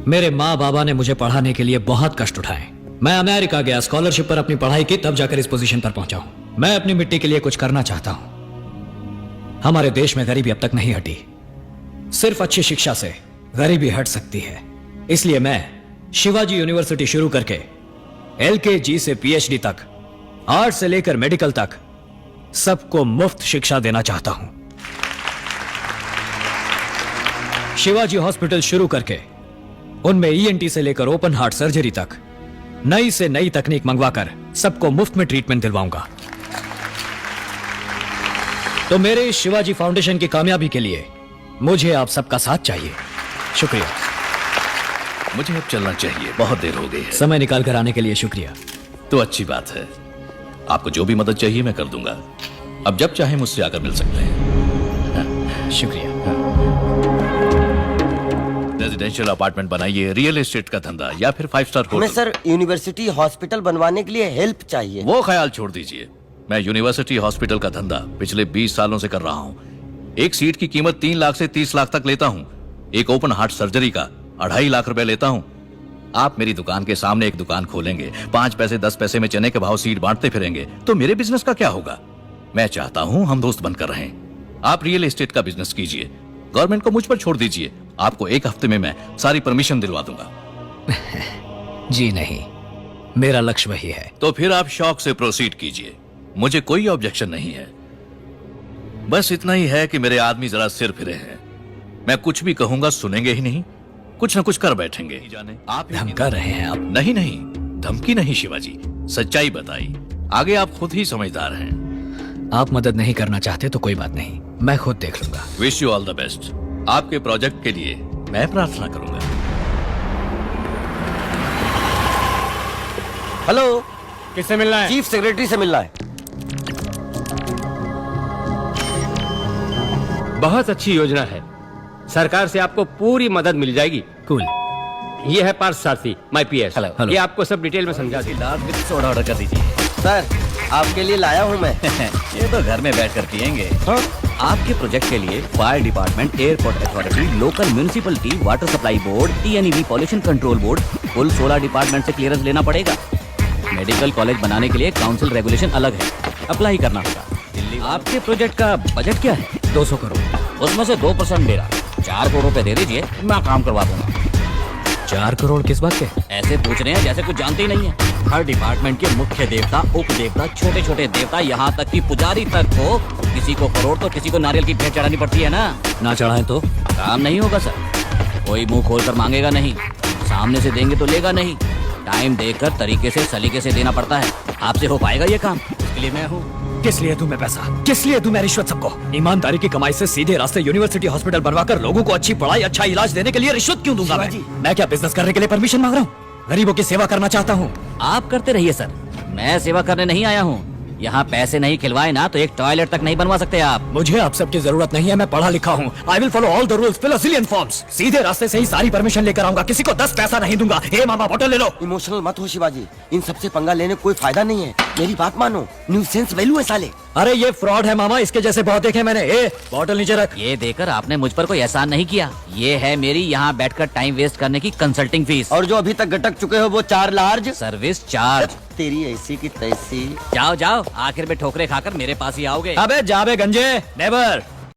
मेरे माँ बाबा ने मुझे पढ़ाने के लिए बहुत कष्ट उठाए। मैं अमेरिका गया, स्कॉलरशिप पर अपनी पढ़ाई की, तब जाकर इस पोजीशन पर पहुंचा हूं। मैं अपनी मिट्टी के लिए कुछ करना चाहता हूं। हमारे देश में गरीबी अब तक नहीं हटी। सिर्फ अच्छी शिक्षा से गरीबी हट सकती है। इसलिए मैं शिवाजी यूनिवर्सिटी शुरू करके LKG से PhD तक, आर्ट से लेकर मेडिकल तक सबको मुफ्त शिक्षा देना चाहता हूं। शिवाजी हॉस्पिटल शुरू करके उनमें ENT से लेकर ओपन हार्ट सर्जरी तक नई से नई तकनीक मंगवाकर सबको मुफ्त में ट्रीटमेंट दिलवाऊंगा। तो मेरे इस शिवाजी फाउंडेशन की कामयाबी के लिए मुझे आप सबका साथ चाहिए। शुक्रिया। मुझे अब चलना चाहिए, बहुत देर हो गई है। समय निकाल कर आने के लिए शुक्रिया। तो अच्छी बात है, आपको जो भी मदद चाहिए मैं कर दूंगा। अब जब चाहे मुझसे आकर मिल सकते हैं। शुक्रिया। रेजिडेंशियल अपार्टमेंट बनाइए, रियल एस्टेट का धंधा, या फिर 5 स्टार हमें होटल। सर यूनिवर्सिटी हॉस्पिटल बनवाने के लिए हेल्प चाहिए। वो ख्याल छोड़ दीजिए। मैं यूनिवर्सिटी हॉस्पिटल का धंधा पिछले 20 सालों से कर रहा हूँ। एक सीट की कीमत 3 लाख से 30 लाख तक लेता हूँ। एक ओपन हार्ट सर्जरी का 2.5 लाख रुपए लेता हूँ। आप मेरी दुकान के सामने एक दुकान खोलेंगे, 5 पैसे 10 पैसे में चने के भाव सीट बांटते फिरेंगे, तो मेरे बिजनेस का क्या होगा? मैं चाहता हूँ हम दोस्त बनकर रहें। आप रियल एस्टेट का बिजनेस कीजिए, गवर्नमेंट को मुझ पर छोड़ दीजिए। आपको 1 हफ्ते में मैं सारी परमिशन दिलवा दूंगा। जी नहीं, मेरा लक्ष्य वही है। तो फिर आप शौक से प्रोसीड कीजिए, मुझे कोई ऑब्जेक्शन नहीं है। बस इतना ही है कि मेरे आदमी जरा सिर फिरे हैं। मैं कुछ भी कहूंगा सुनेंगे ही नहीं, कुछ न कुछ कर बैठेंगे। जाने आप धमका रहे हैं आप? नहीं नहीं, धमकी नहीं शिवाजी, सच्चाई बताई। आगे आप खुद ही समझदार हैं। आप मदद नहीं करना चाहते तो कोई बात नहीं, मैं खुद देख लूंगा। Wish you all the best. आपके प्रोजेक्ट के लिए मैं प्रार्थना करूंगा। हेलो, किससे मिलना है? चीफ सेक्रेटरी से मिलना है। बहुत अच्छी योजना है, सरकार से आपको पूरी मदद मिल जाएगी। कूल। ये है पार्थ सारथी, माय PS। हेलो। ये आपको सब डिटेल में समझा देंगे। लास्ट में सोडा ऑर्डर कर दीजिए। सर, आपके लिए लाया हूँ मैं। ये तो घर में बैठकर पियेंगे। आपके प्रोजेक्ट के लिए fire department, airport authority, local municipality, water supply board, TNEB pollution control board, कुल 16 डिपार्टमेंट से क्लियरेंस लेना पड़ेगा। मेडिकल कॉलेज बनाने के लिए काउंसिल रेगुलेशन अलग है, अप्लाई करना होगा। आपके प्रोजेक्ट का बजट क्या है? 200 करोड़। उसमें से 2% मेरा, 4 करोड़ रुपए दे दीजिए, मैं काम करवा दूंगा। 4 करोड़ किस बात के? ऐसे पूछ रहे हैं जैसे कुछ जानते ही नहीं है। हर डिपार्टमेंट के मुख्य देवता, उप देवता, छोटे छोटे देवता, यहाँ तक कि पुजारी तक को, किसी को करोड़ तो किसी को नारियल की भेंट चढ़ानी पड़ती है ना। ना चढ़ाएं तो काम नहीं होगा सर। कोई मुंह खोलकर मांगेगा नहीं, सामने से देंगे तो लेगा नहीं। टाइम देकर तरीके से सलीके से देना पड़ता है। आपसे हो पाएगा ये काम? इसके लिए मैं हूँ। किस लिए दूं मैं पैसा? किस लिए दूं मैं रिश्वत सबको? ईमानदारी की कमाई से सीधे रास्ते यूनिवर्सिटी हॉस्पिटल बनवाकर लोगों को अच्छी पढ़ाई, अच्छा इलाज देने के लिए रिश्वत क्यों दूंगा मैं क्या बिजनेस करने के लिए परमिशन मांग रहा हूँ? गरीबों की सेवा करना चाहता हूँ। आप करते रहिए सर, मैं सेवा करने नहीं आया हूँ। यहाँ पैसे नहीं खिलवाए ना तो एक टॉयलेट तक नहीं बनवा सकते आप। मुझे आप सबकी जरूरत नहीं है, मैं पढ़ा लिखा हूँ। I will follow all the rules, fill a jillion forms. सीधे रास्ते से ही सारी परमिशन लेकर आऊंगा, किसी को 10 पैसा नहीं दूंगा। हे मामा, बोतल ले लो। इमोशनल मत हो शिवाजी, इन सबसे पंगा लेने कोई फायदा नहीं है। मेरी बात मानो, न्यू सेंस वैल्यू है साले। अरे ये फ्रॉड है मामा, इसके जैसे बहुत देखे मैंने। ए, बोतल नीचे रख। ये देकर आपने मुझ पर कोई एहसान नहीं किया। ये है मेरी यहाँ बैठकर टाइम वेस्ट करने की कंसल्टिंग फीस। और जो अभी तक गटक चुके हो वो 4 लार्ज। Service charge. तेरी ऐसी की तैसी। जाओ जाओ, आखिर में ठोकरे खाकर मेरे पास ही आओगे। अबे जाबे गंजे, नेवर।